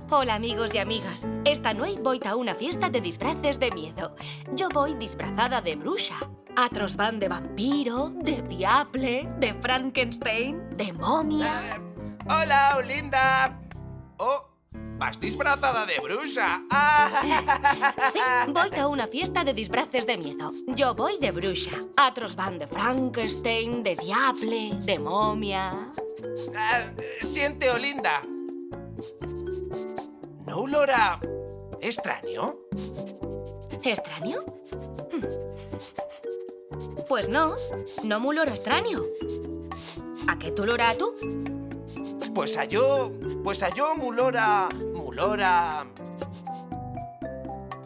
Hola, amigos y amigas. Esta noche voy a una fiesta de disfraces de miedo. Yo voy disfrazada de bruja. Otros van de vampiro, de diable, de Frankenstein, de momia. Hola, Olinda. Oh, vas disfrazada de bruja. Sí, voy a una fiesta de disfraces de miedo. Yo voy de bruja. Otros van de Frankenstein, de diable, de momia. Siente, Olinda. ¿No olora extraño? ¿Extraño? Pues no mulora extraño. ¿A qué tú lora tú? Pues a yo mulora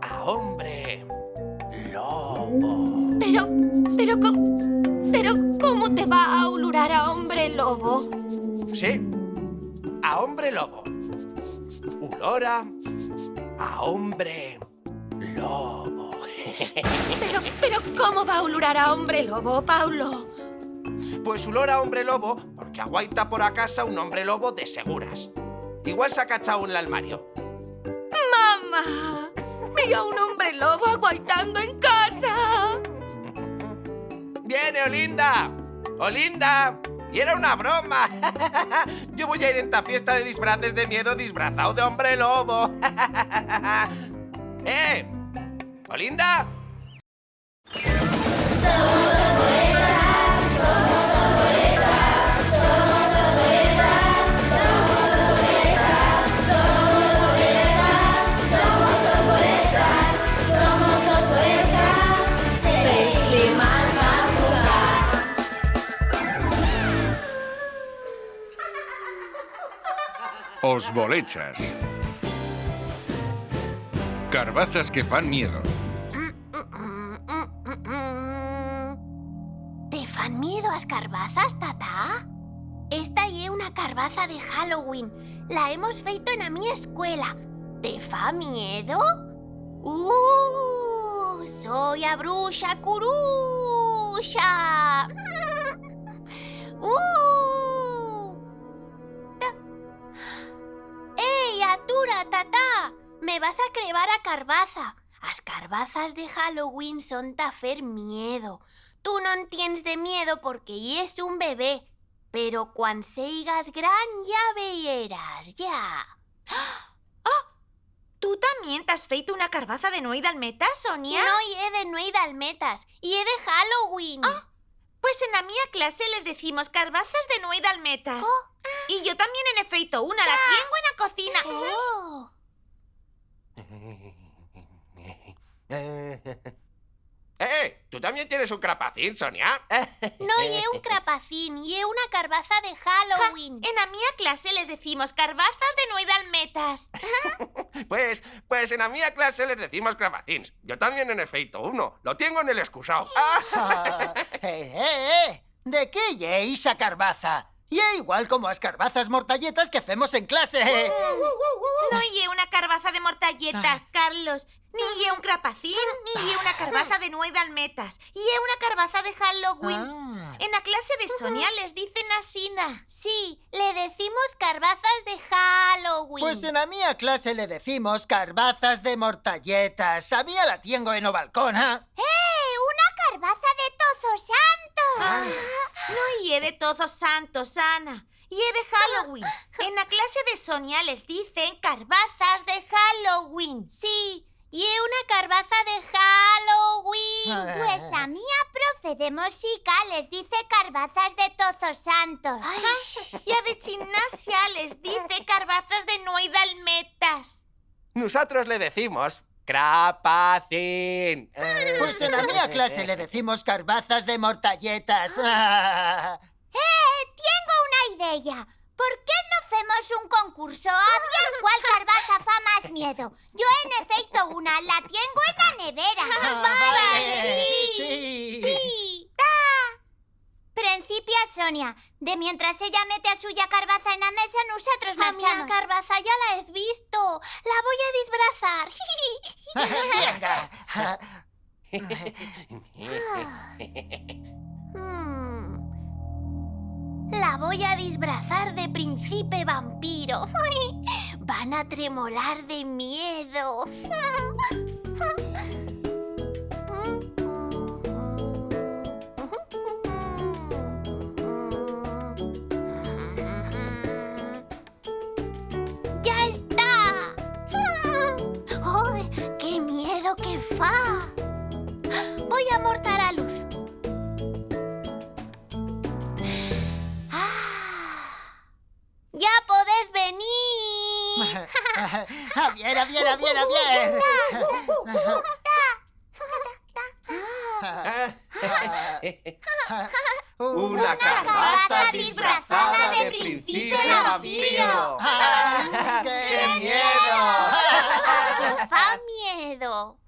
a hombre lobo. Pero, ¿cómo te va a ulurar a hombre lobo? Sí, a hombre lobo. Ulora a hombre lobo. Pero, ¿cómo va a ulurar a hombre lobo, Paulo? Pues ulora a hombre lobo porque aguaita por a casa un hombre lobo de seguras. Igual se ha cachado en el armario. ¡Mamá! Vi a un hombre lobo aguaitando en casa. ¡Viene, Olinda! ¡Olinda! ¡Y era una broma! Yo voy a ir en esta fiesta de disfraces de miedo disfrazado de hombre lobo. ¿Olinda? Os bolechas. Carbazas que fan miedo. ¿Te fan miedo as carbazas, tata? Esta ye una carbaza de Halloween. La hemos feito en a mi escuela. ¿Te fa miedo? Soy a bruxa curusha. ¡Ey, atura, tata! Me vas a crevar a carbaza. As carbazas de Halloween son ta fer miedo. Tú non tienes de miedo porque es un bebé. Pero cuan seigas gran ya veieras, ya. ¿Tú también te has feito una carbaza de Nuey Dalmetas, Sonia? No ye de Nuey Dalmetas, ye de Halloween. Pues en la mía clase les decimos carbazas de Nuey Dalmetas. Y yo también he feito una, la tengo en la cocina. ¿Tú también tienes un crapacín, Sonia? No ye un crapacín, ye una carbaza de Halloween. En la mía clase les decimos carbazas de Nuey Dalmetas. Pues en la mía clase les decimos crapacins. Yo también en feito uno. Lo tengo en el excusado. ¿De qué ye ixa carbaza? Ye igual como as carbazas mortalletas que hacemos en clase. No ye una carbaza de mortalletas, Carlos. Ni ye un crapacín, ni ye una carbaza de Nuey Dalmetas. Ye una carbaza de Halloween. En la clase de Sonia les dicen asina. Sí, le decimos carbazas de Halloween. Pues en la mía clase le decimos carbazas de mortalletas. A mía la tengo en o balcón, ¿ah? ¡Una carbaza de Todos Santos! No ye de Todos Santos, Ana. Ye de Halloween. En la clase de Sonia les dicen carbazas de Halloween. Sí, y una carbaza de Halloween. Pues a mía profe de música les dice carbazas de Todos Santos. Y a de gimnasia les dice carbazas de Nuey Dalmetas. Nosotros le decimos crapacín. Pues en la mía clase le decimos carbazas de mortalletas. Tengo una idea. ¿Por qué no hacemos un concurso a ver cuál carbaza fa más miedo? Yo en efecto una, la tengo en la nevera. Vale, Sí. sí. Principia Sonia, de mientras ella mete a suya carbaza en la mesa, nosotros marchamos. A mi carbaza ya la he visto. La voy a disfrazar. La voy a disfrazar de príncipe vampiro. van a tremolar de miedo. ¡Ya está! ¡Ay, qué miedo que fa! Voy a mortar a luz. ¡Ya podés venir! ¡A bien, a bien, a bien, a bien! Una carbaza disfrazada de príncipe vampiro. ¡Qué miedo! ¡Que fa miedo!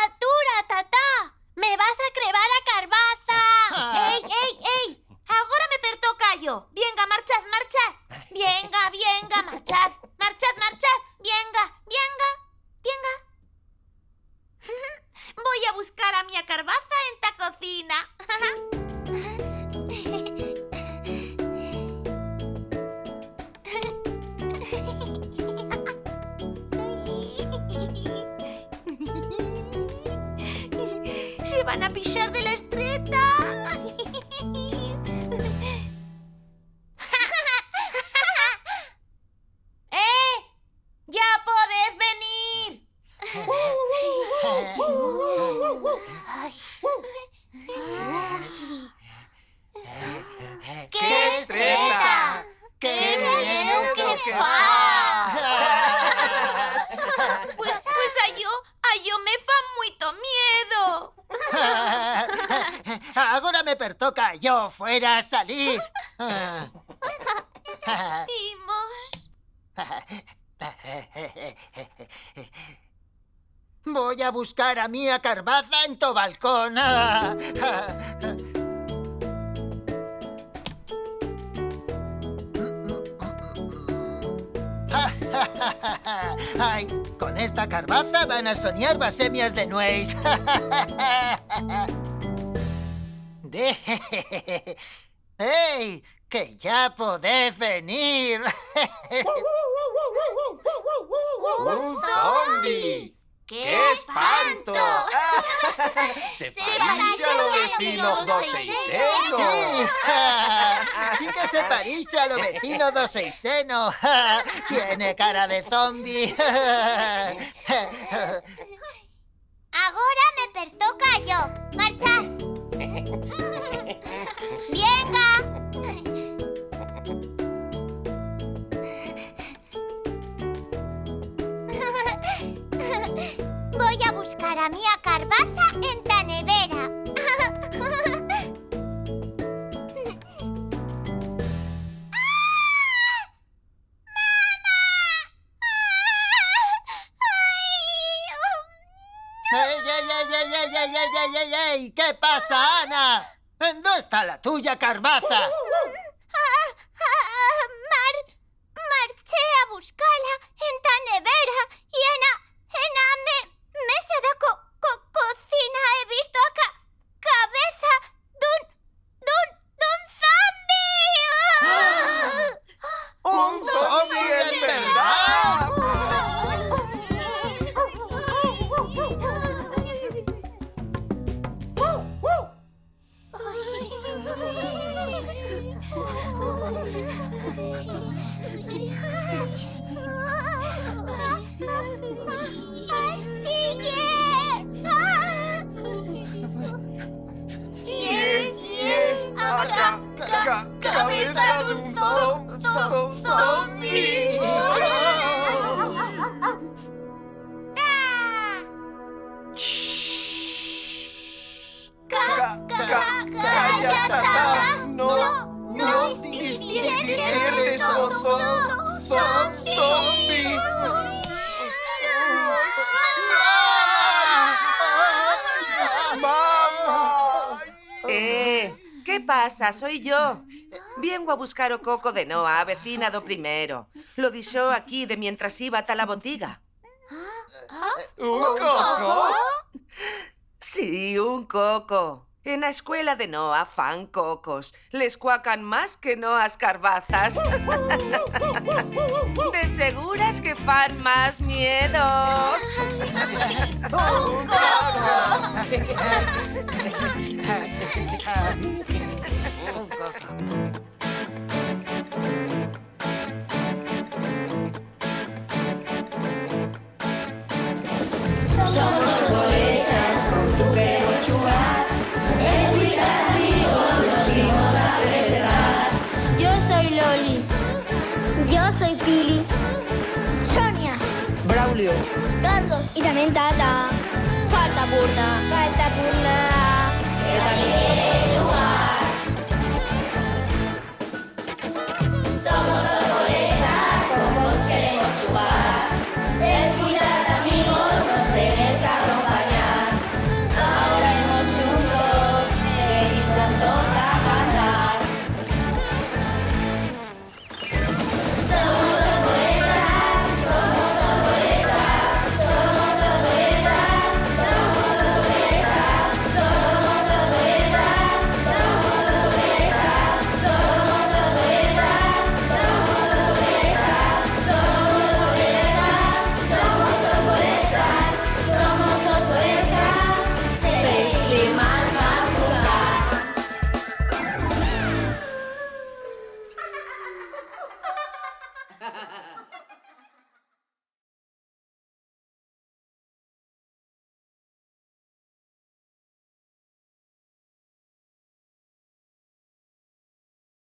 ¡Atura, tatá! ¡Me vas a crevar a Carbaza! ¡Ei, ei, ei! Agora me pertoca yo. Venga, marchad, marchad. Venga, venga, marchad. Marchad, marchad. Venga, venga, venga. Voy a buscar a mi Carbaza en ta cocina. Se van a pichar de la estreta. ¡Ya podés venir! ¡Qué estreta! ¡Qué miedo que fa! Pues a yo me fa mucho miedo. Agora me pertoca yo fuera a salir. Imos. Voy a buscar a Mía Carbaza en tu balcón. Ay, con esta carbaza van a soñar basemias de nuez. ¡Ey! ¡Que ya podés venir! ¡Un zombi! ¡Qué espanto! ¡Se parece a lo vecino dos seiseno! ¡Sí! ¡Sí que se parece a lo vecino dos seiseno! ¡Tiene cara de zombi! Agora me pertoca yo. Marchar. Venga. Voy a buscar a Mía Carbaza en ta nevera. ¡Ey! ¿Qué pasa, Ana? ¿Dónde está la tuya, Carbaza? Marché a buscarla en ta nevera y en a mesa da cocina he visto a cabeza dun zombi. ¡Un zombi en verdad! ¡Cabeza de un zombi! ¡Calla, Tatá! ¡No despiertes, zombi! ¡Mamá! ¿Qué pasa? Soy yo. Vengo a buscar o coco de Noa, a vecina do primeiro. Lo dixo aquí de mientras iba ata la botiga. ¿Un coco? Sí, un coco. En la escuela de Noah fan cocos. Les cuacan más que Noahs carbazas. De seguras que fan más miedo. Yo soy Loli. Yo soy Pili. Sonia. Braulio. Carlos. Y también Tata. Falta Purna. Falta Purna. Que también quiere jugar. Somos arboletas, todos queremos jugar. Descuidad, amigos, nos tenéis que acompañar. Ahora hemos juntos, venid prontos a cantar. Somos arboletas, somos arboletas, somos arboletas, somos arboletas, somos arboletas, somos arboletas, somos arboletas, somos arboletas, somos arboletas, festival más jugar.